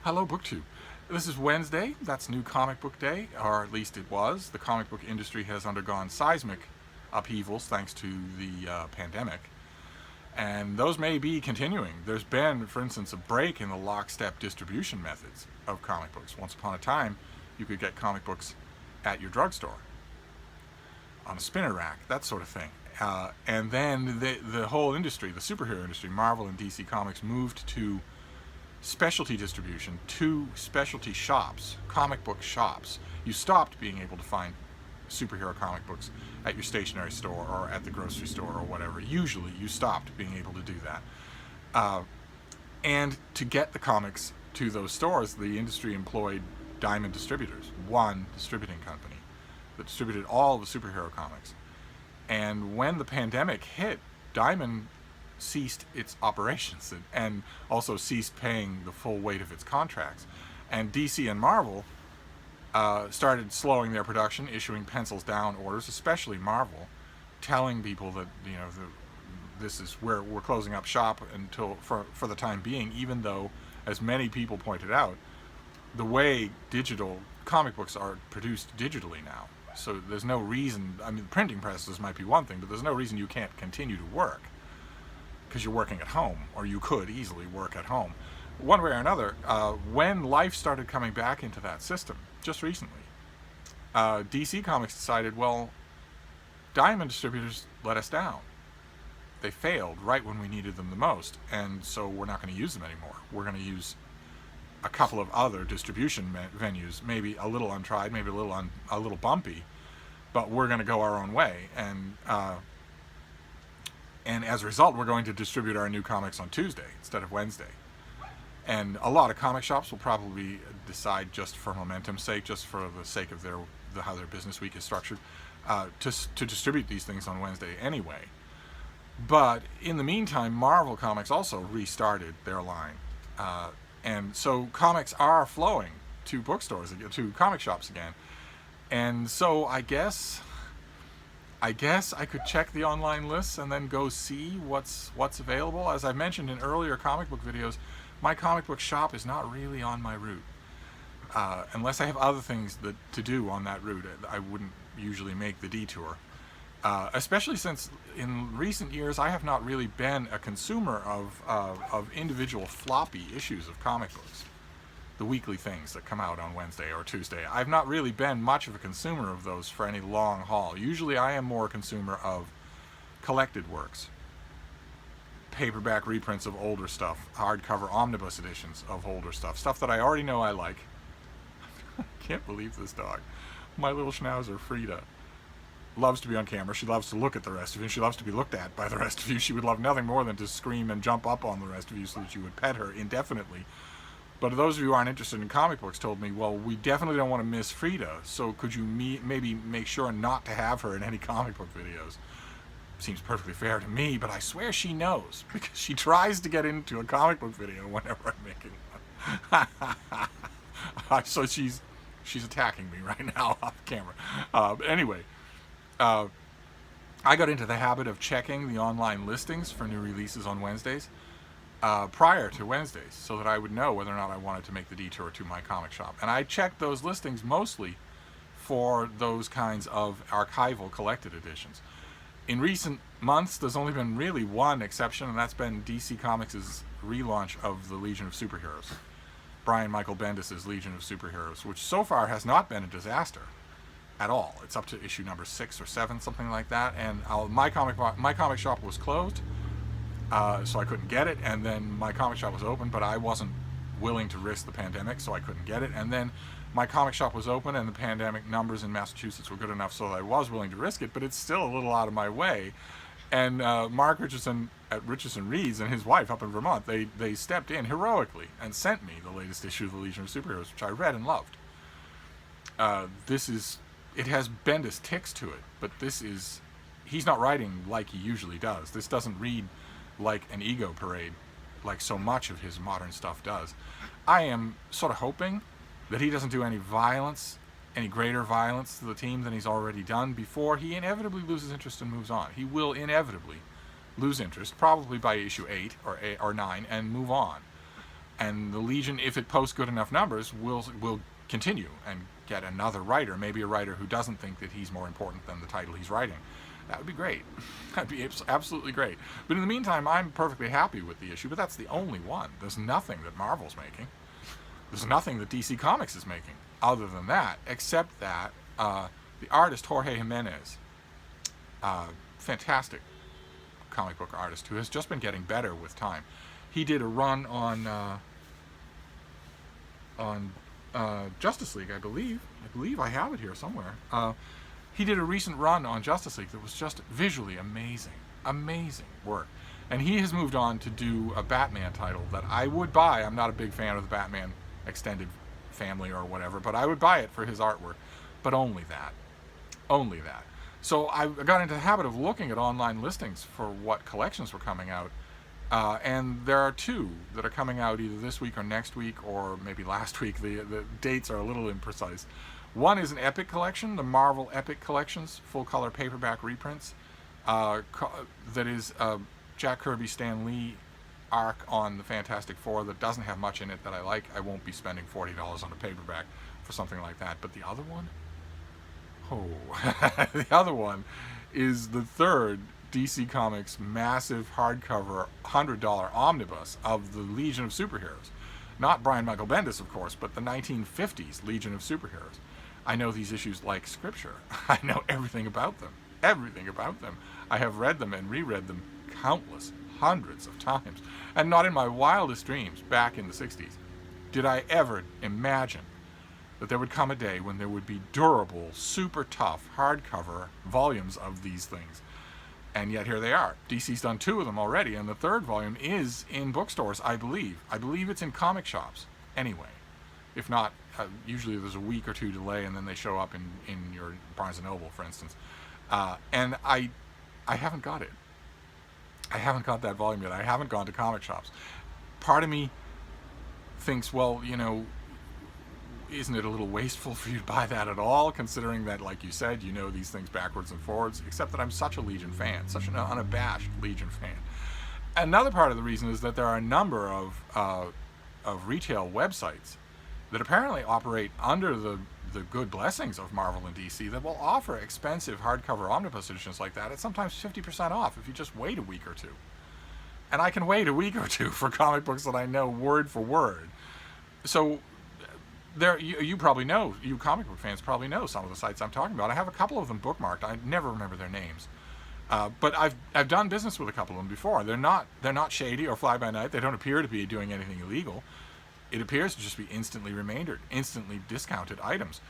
Hello, BookTube. This is Wednesday. That's New Comic Book Day, or at least it was. The comic book industry has undergone seismic upheavals thanks to the pandemic, and those may be continuing. There's been, for instance, a break in the lockstep distribution methods of comic books. Once upon a time, you could get comic books at your drugstore, on a spinner rack, that sort of thing. And then the whole industry, the superhero industry, Marvel and DC Comics, moved to specialty distribution, to specialty shops, comic book shops. You stopped being able to find superhero comic books at your stationery store or at the grocery store or whatever. Usually you stopped being able to do that. And to get the comics to those stores, the industry employed Diamond Distributors, one distributing company that distributed all the superhero comics. And when the pandemic hit, Diamond ceased its operations and also ceased paying the full weight of its contracts. And DC and Marvel started slowing their production, issuing pencils down orders, especially Marvel, telling people that, this is where we're closing up shop until for the time being, even though, as many people pointed out, the way digital comic books are produced digitally now. So there's no reason, printing presses might be one thing, but there's no reason you can't continue to work, because you're working at home, or you could easily work at home. One way or another, when life started coming back into that system, just recently, DC Comics decided, well, Diamond Distributors let us down. They failed right when we needed them the most, and so we're not going to use them anymore. We're going to use a couple of other distribution venues, maybe a little untried, maybe a little bumpy, but we're going to go our own way. And as a result, we're going to distribute our new comics on Tuesday instead of Wednesday. And a lot of comic shops will probably decide, just for momentum's sake, just for the sake of how their business week is structured, to distribute these things on Wednesday anyway. But in the meantime, Marvel Comics also restarted their line. And so comics are flowing to bookstores again, to comic shops again. And so I guess I could check the online lists and then go see what's available. As I've mentioned in earlier comic book videos, my comic book shop is not really on my route. Unless I have other things to do on that route, I wouldn't usually make the detour. Especially since in recent years I have not really been a consumer of individual floppy issues of comic books. The weekly things that come out on Wednesday or Tuesday. I've not really been much of a consumer of those for any long haul. Usually I am more a consumer of collected works. Paperback reprints of older stuff, hardcover omnibus editions of older stuff that I already know I like. I can't believe this dog. My little schnauzer, Frida, loves to be on camera. She loves to look at the rest of you. She loves to be looked at by the rest of you. She would love nothing more than to scream and jump up on the rest of you so that you would pet her indefinitely. But those of you who aren't interested in comic books told me, well, we definitely don't want to miss Frida, so could you maybe make sure not to have her in any comic book videos? Seems perfectly fair to me, but I swear she knows, because she tries to get into a comic book video whenever I'm making one. So she's attacking me right now off camera. Anyway, I got into the habit of checking the online listings for new releases on Wednesdays prior to Wednesdays, so that I would know whether or not I wanted to make the detour to my comic shop. And I checked those listings mostly for those kinds of archival collected editions. In recent months, there's only been really one exception, and that's been DC Comics' relaunch of the Legion of Superheroes. Brian Michael Bendis' Legion of Superheroes, which so far has not been a disaster at all. It's up to issue number 6 or 7, something like that, and my comic shop was closed, so I couldn't get it, and then my comic shop was open, but I wasn't willing to risk the pandemic, so I couldn't get it, and then my comic shop was open, and the pandemic numbers in Massachusetts were good enough so that I was willing to risk it, but it's still a little out of my way. And Mark Richardson at Richardson Reads and his wife up in Vermont, they stepped in heroically and sent me the latest issue of the Legion of Superheroes, which I read and loved. It has Bendis ticks to it, but he's not writing like he usually does. This doesn't read like an ego parade like so much of his modern stuff does. I am sort of hoping that he doesn't do any greater violence to the team than he's already done before he inevitably loses interest and moves on. He will inevitably lose interest, probably by issue 8 or 9, and move on. And the Legion, if it posts good enough numbers, will continue and get another writer, maybe a writer who doesn't think that he's more important than the title he's writing. That would be great. That'd be absolutely great. But in the meantime, I'm perfectly happy with the issue, but that's the only one. There's nothing that Marvel's making. There's nothing that DC Comics is making other than that, except that the artist Jorge Jimenez, fantastic comic book artist who has just been getting better with time. He did a run on Justice League, I believe. I have it here somewhere. He did a recent run on Justice League that was just visually amazing work. And he has moved on to do a Batman title that I would buy. I'm not a big fan of the Batman extended family or whatever, but I would buy it for his artwork. But only that. Only that. So I got into the habit of looking at online listings for what collections were coming out. And there are two that are coming out either this week or next week or maybe last week. The dates are a little imprecise. One is an Epic collection, the Marvel Epic Collections, full-color paperback reprints. That is Jack Kirby, Stan Lee arc on the Fantastic Four that doesn't have much in it that I like. I won't be spending $40 on a paperback for something like that. But the other one? The other one is the third DC Comics massive hardcover $100 omnibus of the Legion of Superheroes. Not Brian Michael Bendis, of course, but the 1950s Legion of Superheroes. I know these issues like scripture. I know everything about them. Everything about them. I have read them and reread them countless, hundreds of times. And not in my wildest dreams, back in the 60s, did I ever imagine that there would come a day when there would be durable, super tough, hardcover volumes of these things. And yet here they are. DC's done two of them already, and the third volume is in bookstores, I believe. I believe it's in comic shops, anyway. If not, usually there's a week or two delay, and then they show up in your Barnes & Noble, for instance. And I haven't got it. I haven't got that volume yet. I haven't gone to comic shops. Part of me thinks, well, you know, isn't it a little wasteful for you to buy that at all, considering that, like you said, you know these things backwards and forwards, except that I'm such a Legion fan, such an unabashed Legion fan. Another part of the reason is that there are a number of retail websites that apparently operate under the good blessings of Marvel and DC that will offer expensive hardcover omnibus editions like that at sometimes 50% off if you just wait a week or two. And I can wait a week or two for comic books that I know word for word. So there, you probably know, you comic book fans probably know some of the sites I'm talking about. I have a couple of them bookmarked. I never remember their names. But I've done business with a couple of them before. They're not shady or fly by night. They don't appear to be doing anything illegal. It appears to just be instantly remaindered, instantly discounted items.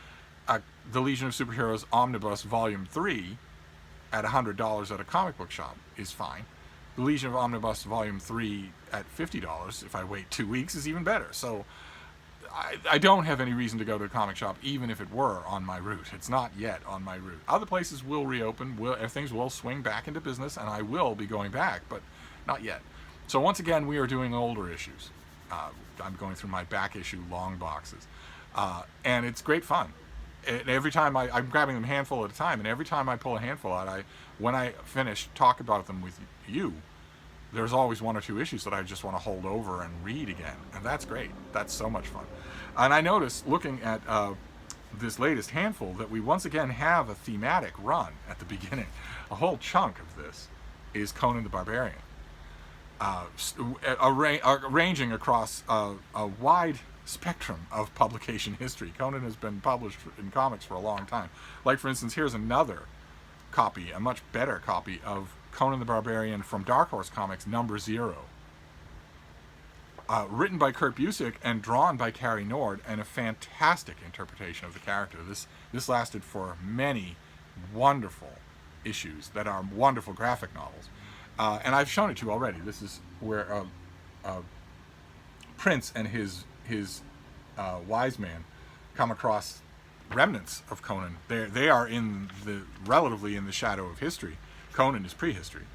The Legion of Superheroes Omnibus Volume 3 at $100 at a comic book shop is fine. The Legion of Omnibus Volume 3 at $50, if I wait 2 weeks, is even better. So I don't have any reason to go to a comic shop, even if it were on my route. It's not yet on my route. Other places will reopen, things will swing back into business, and I will be going back, but not yet. So once again, we are doing older issues. I'm going through my back issue long boxes. And it's great fun. And every time I'm grabbing them a handful at a time, and every time I pull a handful out, when I finish, talk about them with you, there's always one or two issues that I just want to hold over and read again. And that's great. That's so much fun. And I noticed, looking at this latest handful, that we once again have a thematic run at the beginning. A whole chunk of this is Conan the Barbarian. Ranging across a wide spectrum of publication history. Conan has been published in comics for a long time. Like, for instance, here's another copy, a much better copy of Conan the Barbarian from Dark Horse Comics, number 0. Written by Kurt Busiek and drawn by Cary Nord, and a fantastic interpretation of the character. This lasted for many wonderful issues that are wonderful graphic novels. And I've shown it to you already. This is where Prince and his wise man come across remnants of Conan. They are relatively in the shadow of history. Conan is prehistory,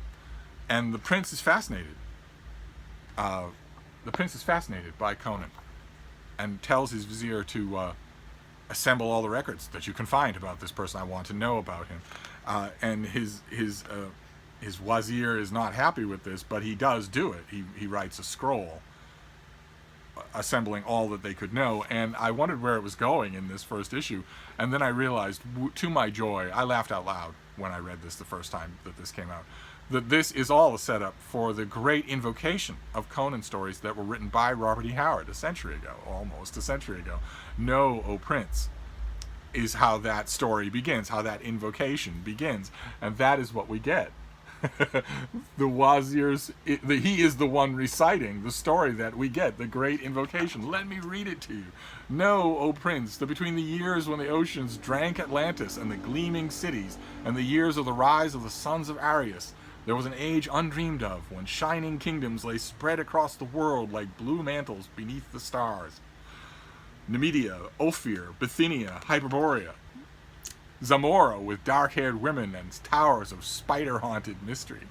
and the prince is fascinated. The prince is fascinated by Conan, and tells his vizier to assemble all the records that you can find about this person. I want to know about him. And his wazir is not happy with this, but he does do it. He writes a scroll assembling all that they could know, and I wondered where it was going in this first issue, and then I realized, to my joy, I laughed out loud when I read this the first time that this came out, that this is all a setup for the great invocation of Conan stories that were written by Robert E. Howard almost a century ago. Know, O Prince, is how that story begins, how that invocation begins, and that is what we get. The Wazir's, he is the one reciting the story that we get, the great invocation. Let me read it to you. Know, O Prince, that between the years when the oceans drank Atlantis and the gleaming cities, and the years of the rise of the sons of Arius, there was an age undreamed of, when shining kingdoms lay spread across the world like blue mantles beneath the stars. Numidia, Ophir, Bithynia, Hyperborea, Zamora with dark-haired women and towers of spider-haunted mystery.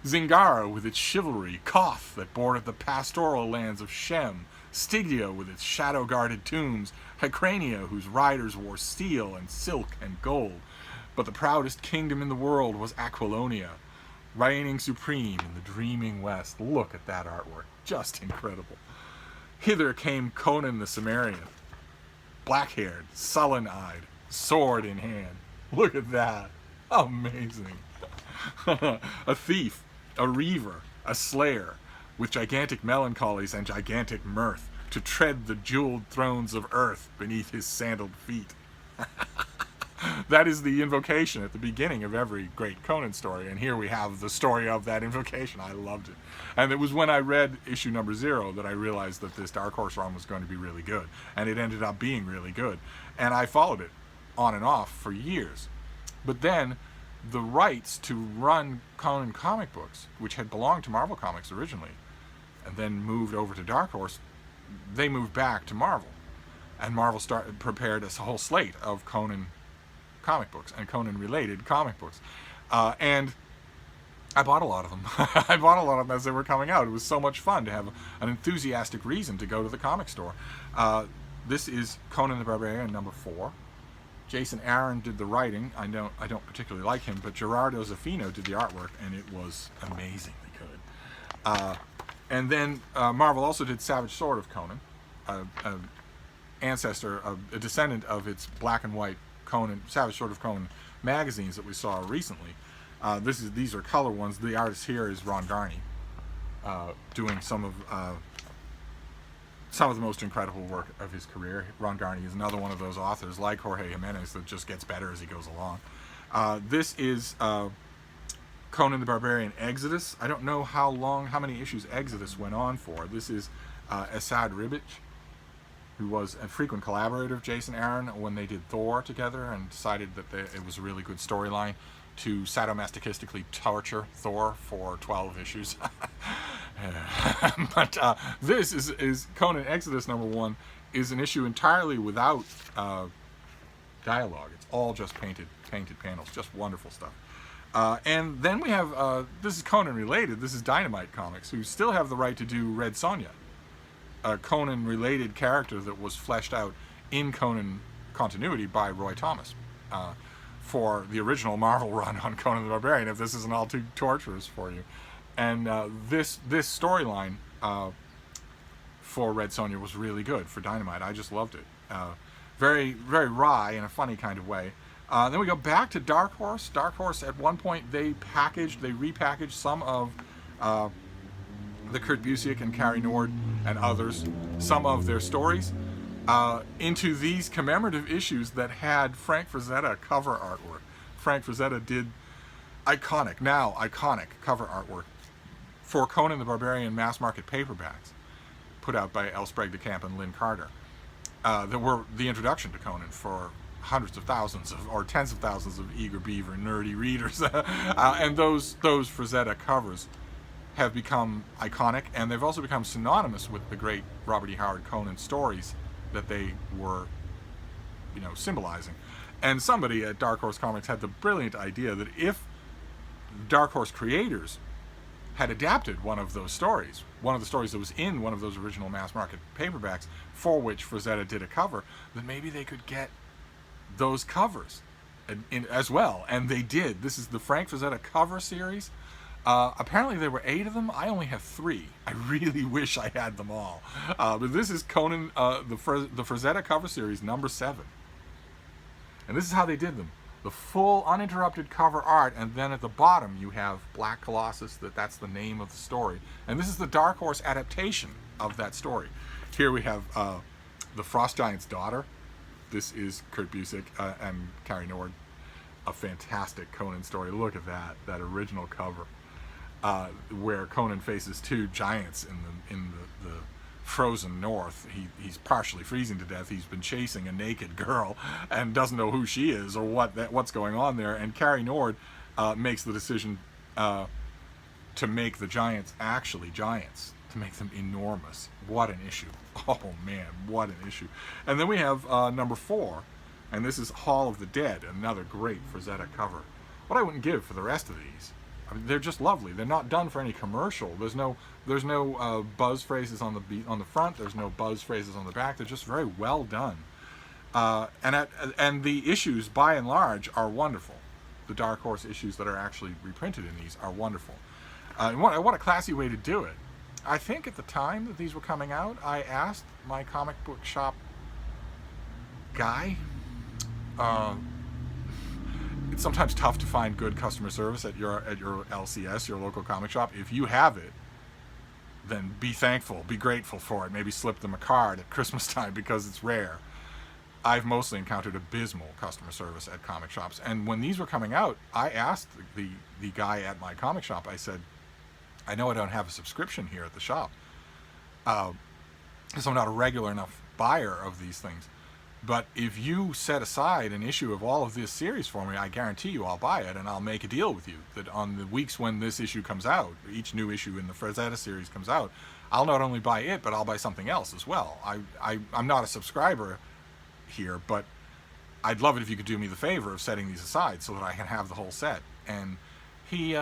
Zingara with its chivalry, Koth that bordered the pastoral lands of Shem, Stygia with its shadow-guarded tombs, Hyrcania whose riders wore steel and silk and gold. But the proudest kingdom in the world was Aquilonia, reigning supreme in the dreaming west. Look at that artwork, just incredible. Hither came Conan the Cimmerian, black-haired, sullen-eyed, sword in hand. Look at that. Amazing. A thief, a reaver, a slayer, with gigantic melancholies and gigantic mirth, to tread the jeweled thrones of earth beneath his sandaled feet. That is the invocation at the beginning of every great Conan story, and here we have the story of that invocation. I loved it. And it was when I read issue number 0 that I realized that this Dark Horse run was going to be really good, and it ended up being really good. And I followed it on and off for years. But then the rights to run Conan comic books, which had belonged to Marvel Comics originally, and then moved over to Dark Horse, they moved back to Marvel. And Marvel prepared a whole slate of Conan comic books and Conan-related comic books. And I bought a lot of them. I bought a lot of them as they were coming out. It was so much fun to have an enthusiastic reason to go to the comic store. This is Conan the Barbarian, number 4. Jason Aaron did the writing. I don't particularly like him, but Gerardo Zaffino did the artwork, and it was amazingly good. And then Marvel also did Savage Sword of Conan, a descendant of its black and white Conan, Savage Sword of Conan magazines that we saw recently. These are color ones. The artist here is Ron Garni, doing some of the most incredible work of his career. Ron Garni is another one of those authors, like Jorge Jimenez, that just gets better as he goes along. This is Conan the Barbarian Exodus. I don't know how many issues Exodus went on for. This is Esad Ribic, who was a frequent collaborator of Jason Aaron when they did Thor together, and decided that it was a really good storyline to sadomasochistically torture Thor for 12 issues. But this is Conan Exodus number 1, is an issue entirely without dialogue. It's all just painted panels, just wonderful stuff. And then we have, this is Conan related, this is Dynamite Comics, who still have the right to do Red Sonja, a Conan related character that was fleshed out in Conan continuity by Roy Thomas for the original Marvel run on Conan the Barbarian, if this isn't all too torturous for you. And this storyline for Red Sonja was really good for Dynamite. I just loved it. Very, very wry in a funny kind of way. Then we go back to Dark Horse. Dark Horse, at one point, they repackaged some of the Kurt Busiek and Carrie Nord and others, some of their stories, into these commemorative issues that had Frank Frazetta cover artwork. Frank Frazetta did iconic cover artwork for Conan the Barbarian mass market paperbacks put out by L. Sprague de Camp and Lynn Carter, that were the introduction to Conan for hundreds of thousands or tens of thousands of eager beaver nerdy readers. And those Frazetta covers have become iconic, and they've also become synonymous with the great Robert E. Howard Conan stories that they were, symbolizing. And somebody at Dark Horse Comics had the brilliant idea that if Dark Horse creators had adapted one of those stories, one of the stories that was in one of those original mass market paperbacks for which Frazetta did a cover, then maybe they could get those covers as well. And they did. This is the Frank Frazetta cover series. Apparently there were 8 of them. I only have 3. I really wish I had them all. But this is Conan, the Frazetta cover series, number 7. And this is how they did them. The full uninterrupted cover art, and then at the bottom you have Black Colossus, that's the name of the story. And this is the Dark Horse adaptation of that story. Here we have the Frost Giant's daughter. This is Kurt Busiek and Carrie Nord. A fantastic Conan story. Look at that original cover, where Conan faces 2 giants in the frozen north. He's partially freezing to death. He's been chasing a naked girl and doesn't know who she is or what's going on there. And Carrie Nord makes the decision to make the giants actually giants, to make them enormous. What an issue. Oh man, what an issue. And then we have number 4, and this is Hall of the Dead, another great Frazetta cover. What I wouldn't give for the rest of these. I mean, they're just lovely. They're not done for any commercial. There's no buzz phrases on the front. There's no buzz phrases on the back. They're just very well done. And the issues, by and large, are wonderful. The Dark Horse issues that are actually reprinted in these are wonderful. And what a classy way to do it. I think at the time that these were coming out, I asked my comic book shop guy. It's sometimes tough to find good customer service at your LCS, your local comic shop. If you have it, then be thankful, be grateful for it. Maybe slip them a card at Christmas time because it's rare. I've mostly encountered abysmal customer service at comic shops. And when these were coming out, I asked the guy at my comic shop, I said, I know I don't have a subscription here at the shop, because I'm not a regular enough buyer of these things. But if you set aside an issue of all of this series for me, I guarantee you I'll buy it, and I'll make a deal with you that on the weeks when this issue comes out, each new issue in the Frazetta series comes out, I'll not only buy it, but I'll buy something else as well. I'm not a subscriber here, but I'd love it if you could do me the favor of setting these aside so that I can have the whole set. And he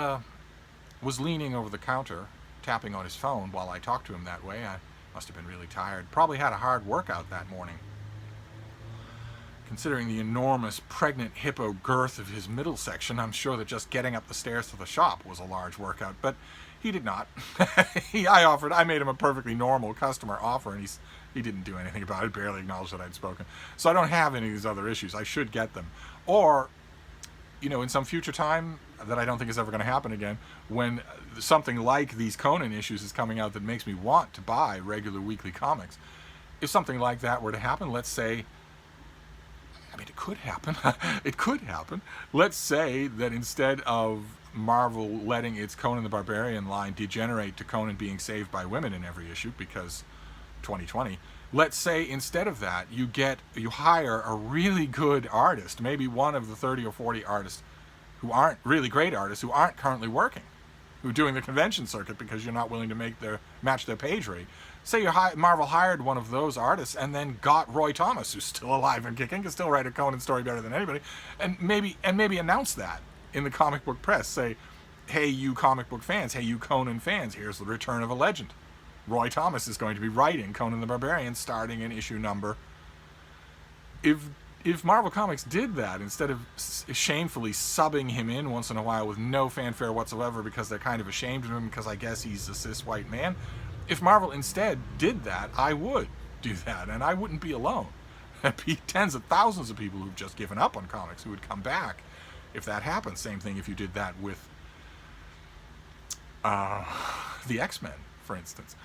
was leaning over the counter, tapping on his phone while I talked to him that way. I must have been really tired. Probably had a hard workout that morning. Considering the enormous pregnant hippo girth of his middle section, I'm sure that just getting up the stairs to the shop was a large workout, but he did not. I made him a perfectly normal customer offer, and he didn't do anything about it, barely acknowledged that I'd spoken. So I don't have any of these other issues. I should get them. Or, in some future time that I don't think is ever going to happen again, when something like these Conan issues is coming out that makes me want to buy regular weekly comics, if something like that were to happen, let's say, it could happen. It could happen. Let's say that instead of Marvel letting its Conan the Barbarian line degenerate to Conan being saved by women in every issue because 2020, let's say instead of that you hire a really good artist, maybe one of the 30 or 40 artists who aren't really great artists, who aren't currently working, who are doing the convention circuit because you're not willing to match their page rate. Say Marvel hired one of those artists and then got Roy Thomas, who's still alive and kicking, can still write a Conan story better than anybody, and maybe announce that in the comic book press. Say, hey, you comic book fans, hey, you Conan fans, here's the return of a legend. Roy Thomas is going to be writing Conan the Barbarian starting in issue number. If Marvel Comics did that, instead of shamefully subbing him in once in a while with no fanfare whatsoever because they're kind of ashamed of him because I guess he's a cis white man, if Marvel instead did that, I would do that, and I wouldn't be alone. There'd be tens of thousands of people who've just given up on comics who would come back if that happened. Same thing if you did that with the X-Men, for instance,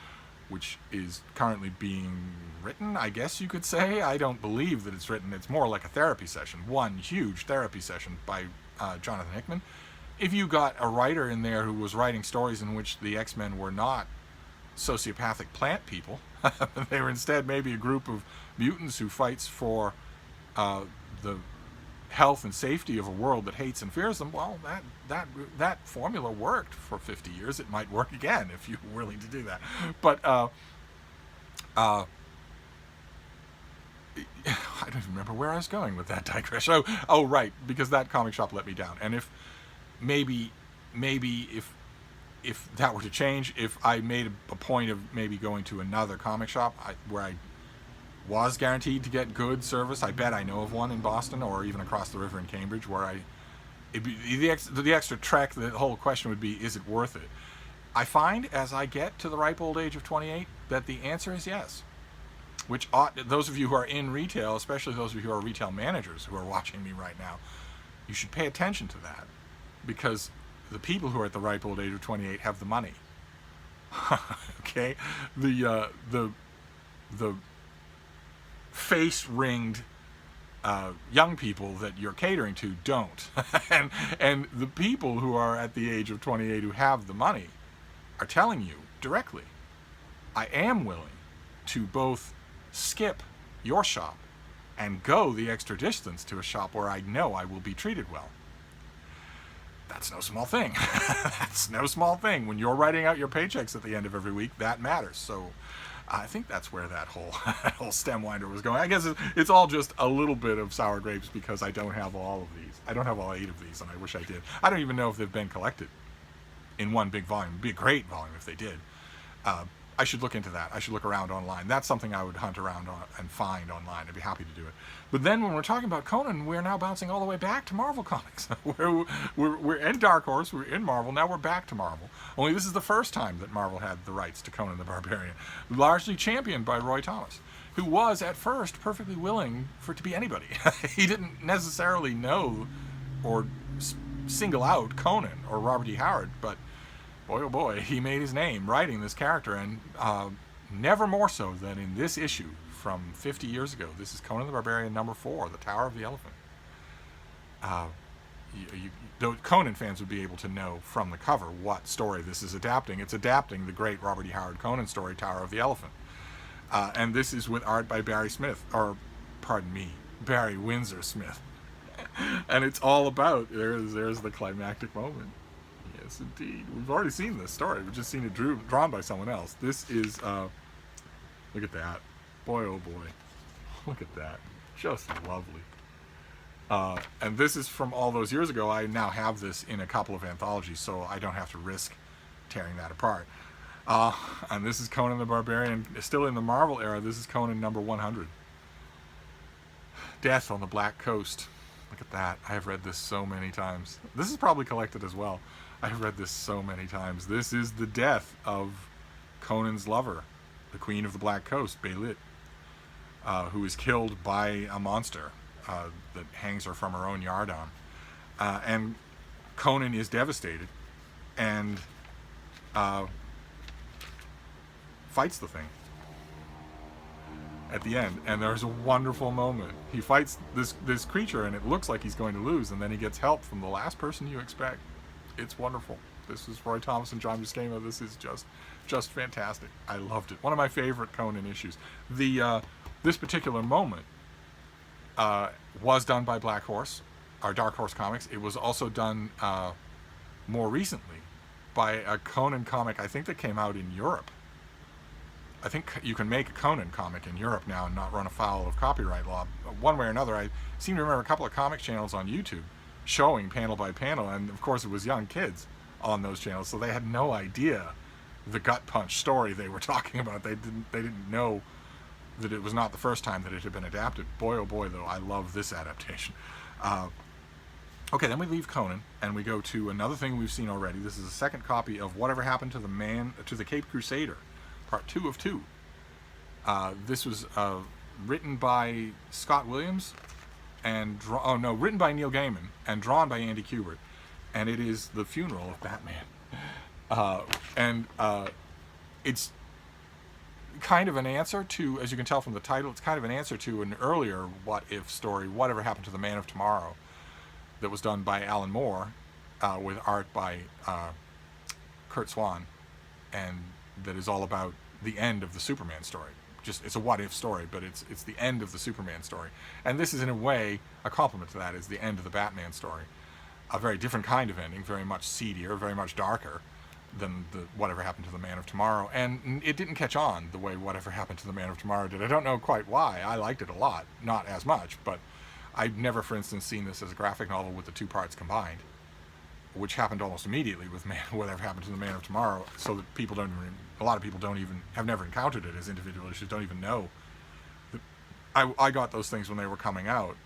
which is currently being written, I guess you could say. I don't believe that it's written. It's more like a therapy session, one huge therapy session by Jonathan Hickman. If you got a writer in there who was writing stories in which the X-Men were not sociopathic plant people, they were instead maybe a group of mutants who fights for the health and safety of a world that hates and fears them, well, that formula worked for 50 years. It might work again if you're willing to do that. But I don't even remember where I was going with that digression. Oh, right, because that comic shop let me down. And if maybe if that were to change, if I made a point of maybe going to another comic shop where I was guaranteed to get good service, I bet I know of one in Boston or even across the river in Cambridge where the extra trek, the whole question would be, is it worth it? I find as I get to the ripe old age of 28 that the answer is yes. Which those of you who are in retail, especially those of you who are retail managers who are watching me right now, you should pay attention to that, because the people who are at the ripe old age of 28 have the money. Okay, the face-ringed young people that you're catering to don't, and the people who are at the age of 28 who have the money are telling you directly, I am willing to both skip your shop and go the extra distance to a shop where I know I will be treated well. That's no small thing. That's no small thing. When you're writing out your paychecks at the end of every week, that matters. So I think that's where that whole stem winder was going. I guess it's all just a little bit of sour grapes because I don't have all of these. I don't have all 8 of these, and I wish I did. I don't even know if they've been collected in one big volume. It'd be a great volume if they did. I should look into that. I should look around online. That's something I would hunt around and find online. I'd be happy to do it. But then when we're talking about Conan, we're now bouncing all the way back to Marvel Comics. we're in Dark Horse, we're in Marvel, now we're back to Marvel. Only this is the first time that Marvel had the rights to Conan the Barbarian, largely championed by Roy Thomas, who was at first perfectly willing for it to be anybody. He didn't necessarily know or single out Conan or Robert E. Howard, but boy, oh boy, he made his name writing this character, and never more so than in this issue from 50 years ago. This is Conan the Barbarian number 4, The Tower of the Elephant. Conan fans would be able to know from the cover what story this is adapting. It's adapting the great Robert E. Howard Conan story, Tower of the Elephant. And this is with art by Barry Windsor Smith. And it's all about, there's the climactic moment. Yes, indeed. We've already seen this story. We've just seen it drawn by someone else. This is, look at that. Boy, oh boy. Look at that. Just lovely. And this is from all those years ago. I now have this in a couple of anthologies, so I don't have to risk tearing that apart. And this is Conan the Barbarian, still in the Marvel era. This is Conan number 100. Death on the Black Coast. Look at that. I have read this so many times. This is probably collected as well. I have read this so many times. This is the death of Conan's lover, the Queen of the Black Coast, Beilit, who is killed by a monster that hangs her from her own yardon. And Conan is devastated and fights the thing at the end. And there's a wonderful moment. He fights this creature, and it looks like he's going to lose, and then he gets help from the last person you expect. It's wonderful. This is Roy Thomas and John Buscema. This is just fantastic. I loved it. One of my favorite Conan issues. This particular moment was done by Black Horse, our Dark Horse Comics. It was also done more recently by a Conan comic, I think, that came out in Europe. I think you can make a Conan comic in Europe now and not run afoul of copyright law. One way or another, I seem to remember a couple of comic channels on YouTube showing panel by panel, and of course it was young kids on those channels, so they had no idea the gut punch story they were talking about. They didn't know that it was not the first time that it had been adapted. Boy, oh boy, though, I love this adaptation. Okay, then we leave Conan and we go to another thing we've seen already. This is a second copy of Whatever Happened to the Cape Crusader, part 2 of 2. This was written by Scott Williams and written by Neil Gaiman and drawn by Andy Kubert, and it is the funeral of Batman. It's kind of an answer to, as you can tell from the title, it's kind of an answer to an earlier What If story, Whatever Happened to the Man of Tomorrow, that was done by Alan Moore with art by Kurt Swan, and that is all about the end of the Superman story. It's a what if story, but it's the end of the Superman story. And this is in a way a complement to that, is the end of the Batman story. A very different kind of ending, very much seedier, very much darker than the Whatever Happened to the Man of Tomorrow. And it didn't catch on the way Whatever Happened to the Man of Tomorrow did. I don't know quite why. I liked it a lot, not as much, but I've never, for instance, seen this as a graphic novel with the 2 parts combined, which happened almost immediately with Whatever Happened to the Man of Tomorrow, so that a lot of people have never encountered it as individual issues, don't even know. I got those things when they were coming out,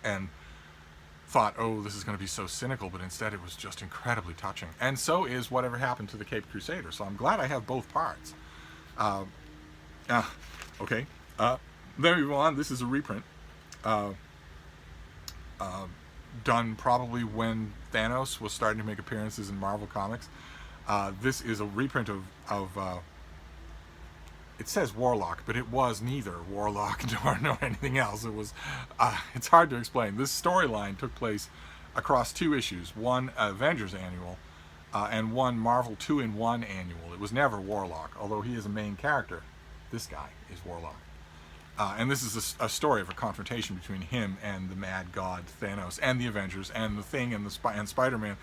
and thought, oh, this is going to be so cynical, but instead it was just incredibly touching. And so is Whatever Happened to the Cape Crusader. So I'm glad I have both parts. Okay. Then we move on. This is a reprint. Done probably when Thanos was starting to make appearances in Marvel Comics. This is a reprint of it says Warlock, but it was neither Warlock nor anything else. It was, it's hard to explain. This storyline took place across 2 issues, one Avengers annual and one Marvel 2-in-1 annual. It was never Warlock, although he is a main character. This guy is Warlock. And this is a story of a confrontation between him and the mad god Thanos and the Avengers and the Thing and and Spider-Man.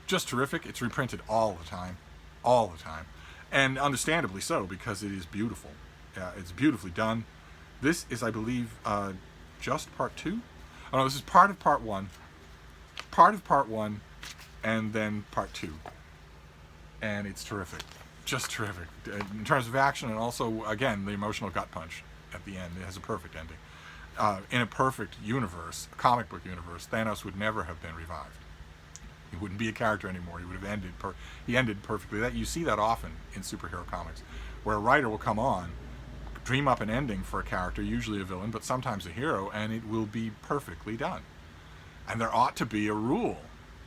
Just terrific. It's reprinted all the time. All the time. And understandably so, because it is beautiful. It's beautifully done. This is, I believe, just part 2. Oh no, this is part of part 1. Part of part 1, and then part 2. And it's terrific. Just terrific. In terms of action, and also, again, the emotional gut punch at the end. It has a perfect ending. In a perfect universe, a comic book universe, Thanos would never have been revived. He wouldn't be a character anymore. He would have ended. He ended perfectly. That you see that often in superhero comics, where a writer will come on, dream up an ending for a character, usually a villain, but sometimes a hero, and it will be perfectly done. And there ought to be a rule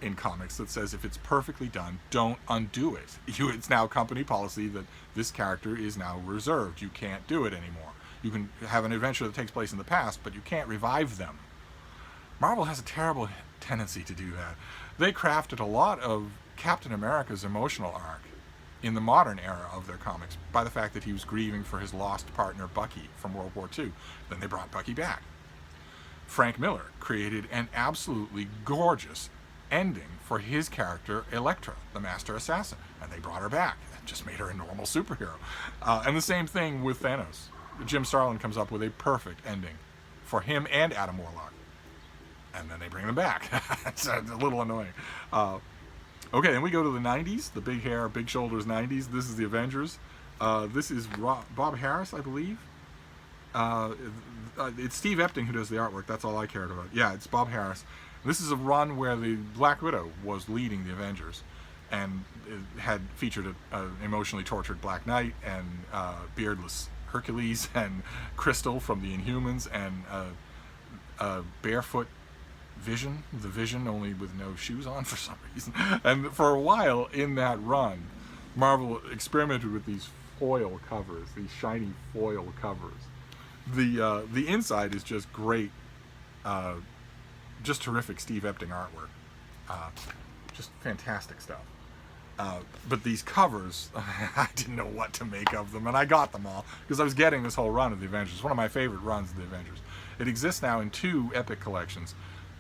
in comics that says if it's perfectly done, don't undo it. It's now company policy that this character is now reserved. You can't do it anymore. You can have an adventure that takes place in the past, but you can't revive them. Marvel has a terrible tendency to do that. They crafted a lot of Captain America's emotional arc in the modern era of their comics by the fact that he was grieving for his lost partner Bucky from World War II. Then they brought Bucky back. Frank Miller created an absolutely gorgeous ending for his character Elektra, the Master Assassin, and they brought her back and just made her a normal superhero. And the same thing with Thanos. Jim Starlin comes up with a perfect ending for him and Adam Warlock. And then they bring them back. It's a little annoying. Okay, then we go to the 90s, the big hair, big shoulders 90s. This is the Avengers. This is Bob Harris, I believe. It's Steve Epting who does the artwork. That's all I cared about. Yeah, it's Bob Harris. This is a run where the Black Widow was leading the Avengers and it had featured an emotionally tortured Black Knight and beardless Hercules and Crystal from the Inhumans and barefoot Vision, the Vision, only with no shoes on for some reason. And for a while in that run, Marvel experimented with these foil covers, these shiny foil covers. The inside is just great, just terrific Steve Epting artwork, just fantastic stuff. But these covers, I didn't know what to make of them, and I got them all because I was getting this whole run of the Avengers. One of my favorite runs of the Avengers. It exists now in 2 Epic collections.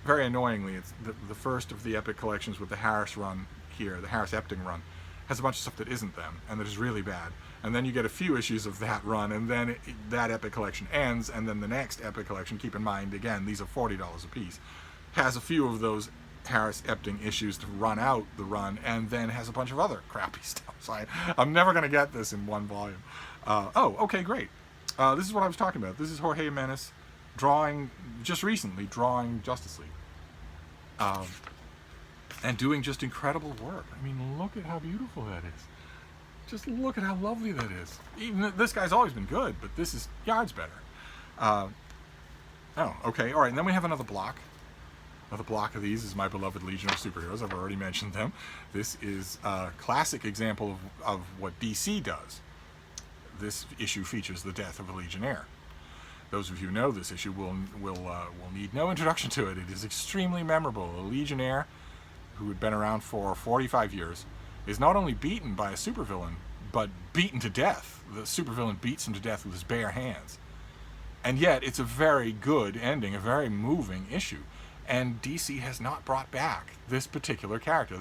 Very annoyingly, it's the first of the Epic collections with the Harris run here, the Harris Epting run, has a bunch of stuff that isn't them, and that is really bad. And then you get a few issues of that run, and then that Epic collection ends, and then the next Epic collection, keep in mind, again, these are $40 a piece, has a few of those Harris Epting issues to run out the run, and then has a bunch of other crappy stuff. So I'm never going to get this in one volume. Okay, great. This is what I was talking about. This is Jorge Jimenez just recently drawing Justice League. And doing just incredible work. I mean, look at how beautiful that is. Just look at how lovely that is. Even this guy's always been good, but this is yards better. Okay, all right. And then we have another block. Another block of these is My Beloved Legion of Superheroes. I've already mentioned them. This is a classic example of what DC does. This issue features the death of a Legionnaire. Those of you who know this issue will need no introduction to it. It is extremely memorable. A Legionnaire who had been around for 45 years is not only beaten by a supervillain, but beaten to death. The supervillain beats him to death with his bare hands. And yet, it's a very good ending, a very moving issue. And DC has not brought back this particular character.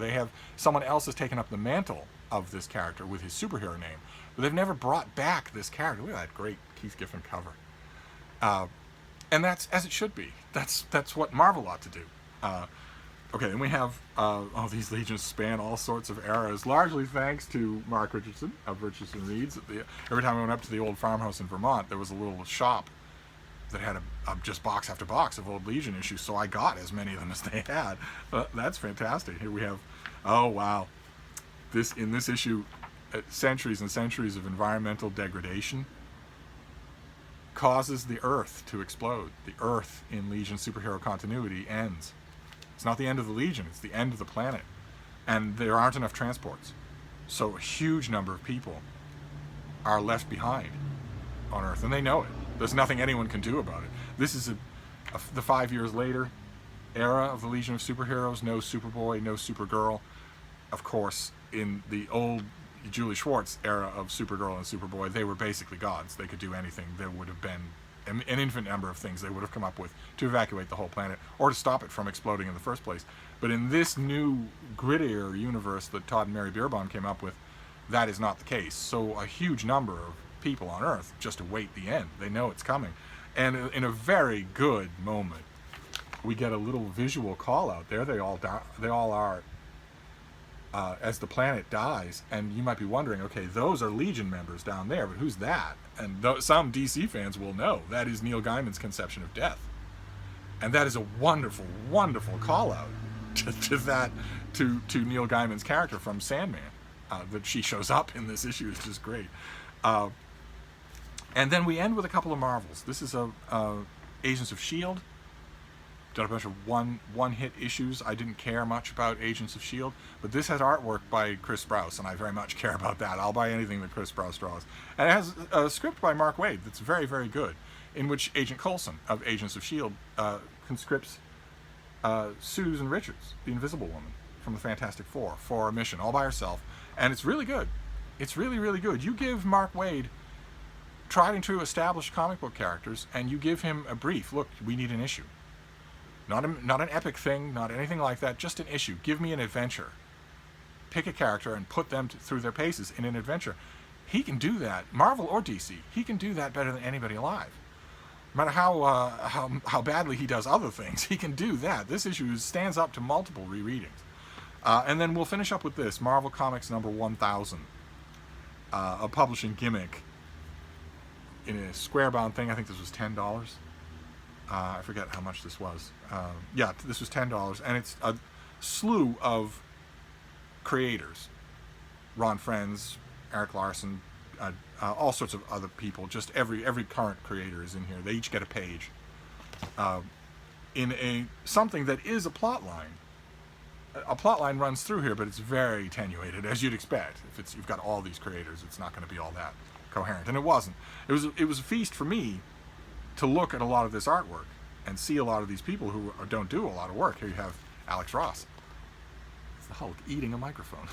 Someone else has taken up the mantle of this character with his superhero name, but they've never brought back this character. Look at that great Keith Giffen cover. And that's as it should be. That's what Marvel ought to do. Okay, and we have these legions span all sorts of eras, largely thanks to Mark Richardson of Richardson Reads. Every time I went up to the old farmhouse in Vermont, there was a little shop that had a just box after box of old Legion issues, so I got as many of them as they had. That's fantastic. Here we have, oh wow, in this issue, centuries and centuries of environmental degradation causes the Earth to explode. The Earth in Legion superhero continuity ends. It's not the end of the Legion, it's the end of the planet. And there aren't enough transports. So a huge number of people are left behind on Earth, and they know it. There's nothing anyone can do about it. This is the 5 years later era of the Legion of Superheroes. No Superboy, no Supergirl. Of course, in the old Julie Schwartz era of Supergirl and Superboy, they were basically gods. They could do anything. There would have been an infinite number of things they would have come up with to evacuate the whole planet or to stop it from exploding in the first place. But in this new, grittier universe that Todd and Mary Bierbaum came up with, that is not the case. So a huge number of people on Earth just await the end. They know it's coming. And in a very good moment, we get a little visual call out there. They all are as the planet dies, and you might be wondering, okay, those are Legion members down there, but who's that? And some DC fans will know that is Neil Gaiman's conception of death, and that is a wonderful, wonderful call out to Neil Gaiman's character from Sandman. That she shows up in this issue is just great. And then we end with a couple of Marvels. This is Agents of S.H.I.E.L.D. Done a bunch of one-hit issues. I didn't care much about Agents of S.H.I.E.L.D., but this has artwork by Chris Sprouse, and I very much care about that. I'll buy anything that Chris Sprouse draws. And it has a script by Mark Waid that's very, very good, in which Agent Coulson of Agents of S.H.I.E.L.D. Conscripts Susan Richards, the Invisible Woman from the Fantastic Four, for a mission all by herself. And it's really good. It's really, really good. You give Mark Waid tried and true established comic book characters, and you give him a brief. Look, we need an issue. Not an epic thing, not anything like that, just an issue. Give me an adventure. Pick a character and put them through their paces in an adventure. He can do that, Marvel or DC. He can do that better than anybody alive. No matter how badly he does other things, he can do that. This issue stands up to multiple rereadings. And then we'll finish up with this, Marvel Comics number 1000. A publishing gimmick in a square-bound thing. I think this was $10. I forget how much this was. Yeah, this was $10, and it's a slew of creators. Ron Frenz, Eric Larson, all sorts of other people. Just every current creator is in here. They each get a page in something that is a plot line. A plot line runs through here, but it's very attenuated, as you'd expect. If you've got all these creators, it's not going to be all that coherent, and it wasn't. It was a feast for me to look at a lot of this artwork and see a lot of these people who don't do a lot of work. Here you have Alex Ross. It's the Hulk eating a microphone.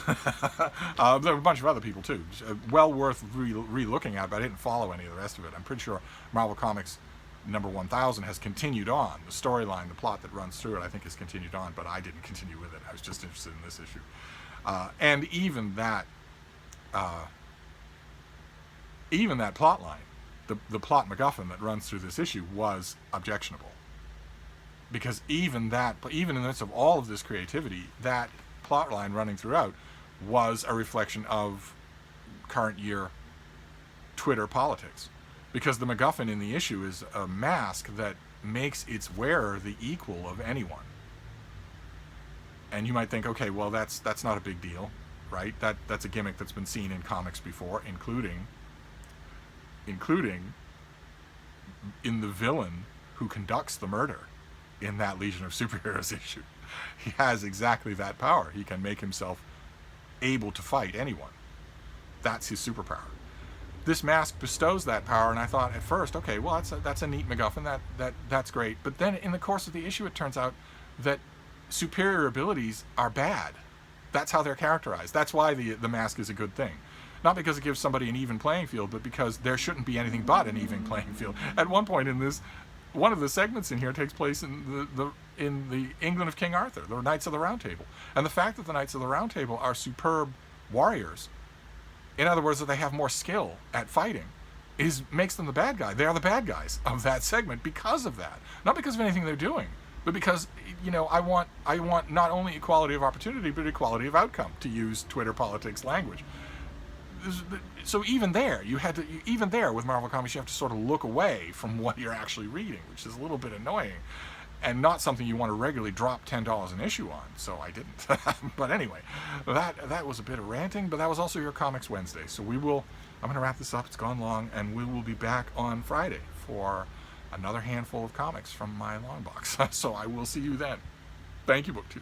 There were a bunch of other people too. Well worth re-looking at, but I didn't follow any of the rest of it. I'm pretty sure Marvel Comics number 1000 has continued on. The storyline, the plot that runs through it, I think has continued on, but I didn't continue with it. I was just interested in this issue. And even that plot line, the plot MacGuffin that runs through this issue was objectionable. Because even in the midst of all of this creativity, that plot line running throughout was a reflection of current year Twitter politics. Because the MacGuffin in the issue is a mask that makes its wearer the equal of anyone. And you might think, okay, well, that's not a big deal, right? That's a gimmick that's been seen in comics before, including in the villain who conducts the murder in that Legion of Superheroes issue. He has exactly that power. He can make himself able to fight anyone. That's his superpower. This mask bestows that power, and I thought at first, okay, well, that's a neat MacGuffin. That's great. But then in the course of the issue, it turns out that superior abilities are bad. That's how they're characterized. That's why the mask is a good thing. Not because it gives somebody an even playing field, but because there shouldn't be anything but an even playing field. At one point in this, one of the segments in here takes place in the England of King Arthur, the Knights of the Round Table. And the fact that the Knights of the Round Table are superb warriors, in other words, that they have more skill at fighting, makes them the bad guy. They are the bad guys of that segment because of that. Not because of anything they're doing, but because, I want not only equality of opportunity, but equality of outcome, to use Twitter politics language. so even there, even there with Marvel Comics, you have to sort of look away from what you're actually reading, which is a little bit annoying, and not something you want to regularly drop $10 an issue on. So I didn't. But anyway, that was a bit of ranting, but that was also your Comics Wednesday. So I'm going to wrap this up. It's gone long, and we will be back on Friday for another handful of comics from my long box. So I will see you then. Thank you, BookTube.